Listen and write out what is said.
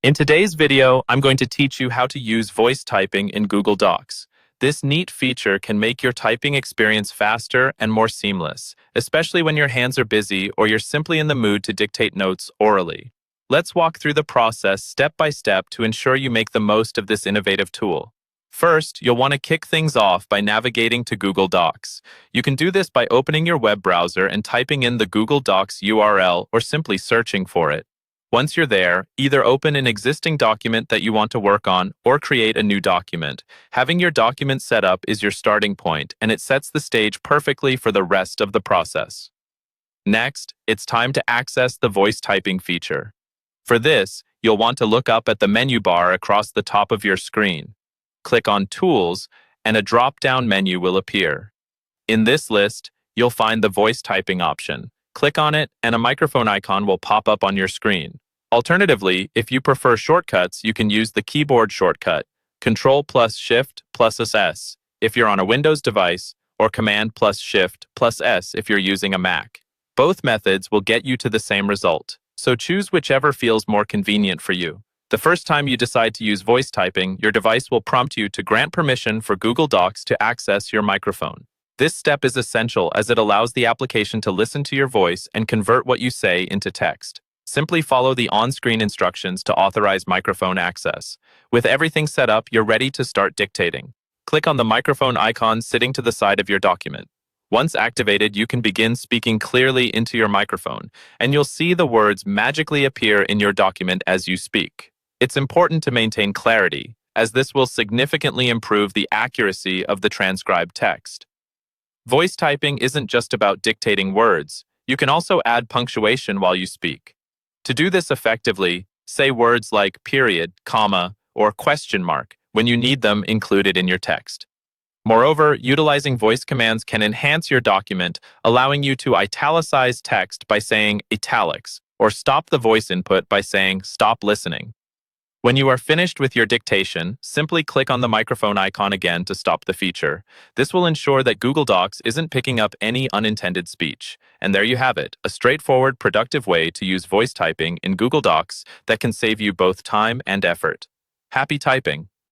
In today's video, I'm going to teach you how to use voice typing in Google Docs. This neat feature can make your typing experience faster and more seamless, especially when your hands are busy or you're simply in the mood to dictate notes orally. Let's walk through the process step by step to ensure you make the most of this innovative tool. First, you'll want to kick things off by navigating to Google Docs. You can do this by opening your web browser and typing in the Google Docs URL or simply searching for it. Once you're there, either open an existing document that you want to work on or create a new document. Having your document set up is your starting point, and it sets the stage perfectly for the rest of the process. Next, it's time to access the voice typing feature. For this, you'll want to look up at the menu bar across the top of your screen. Click on Tools, and a drop-down menu will appear. In this list, you'll find the voice typing option. Click on it, and a microphone icon will pop up on your screen. Alternatively, if you prefer shortcuts, you can use the keyboard shortcut, Control plus Shift plus S if you're on a Windows device, or Command plus Shift plus S if you're using a Mac. Both methods will get you to the same result, so choose whichever feels more convenient for you. The first time you decide to use voice typing, your device will prompt you to grant permission for Google Docs to access your microphone. This step is essential as it allows the application to listen to your voice and convert what you say into text. Simply follow the on-screen instructions to authorize microphone access. With everything set up, you're ready to start dictating. Click on the microphone icon sitting to the side of your document. Once activated, you can begin speaking clearly into your microphone, and you'll see the words magically appear in your document as you speak. It's important to maintain clarity, as this will significantly improve the accuracy of the transcribed text. Voice typing isn't just about dictating words. You can also add punctuation while you speak. To do this effectively, say words like period, comma, or question mark when you need them included in your text. Moreover, utilizing voice commands can enhance your document, allowing you to italicize text by saying italics, or stop the voice input by saying stop listening. When you are finished with your dictation, simply click on the microphone icon again to stop the feature. This will ensure that Google Docs isn't picking up any unintended speech. And there you have it, a straightforward, productive way to use voice typing in Google Docs that can save you both time and effort. Happy typing!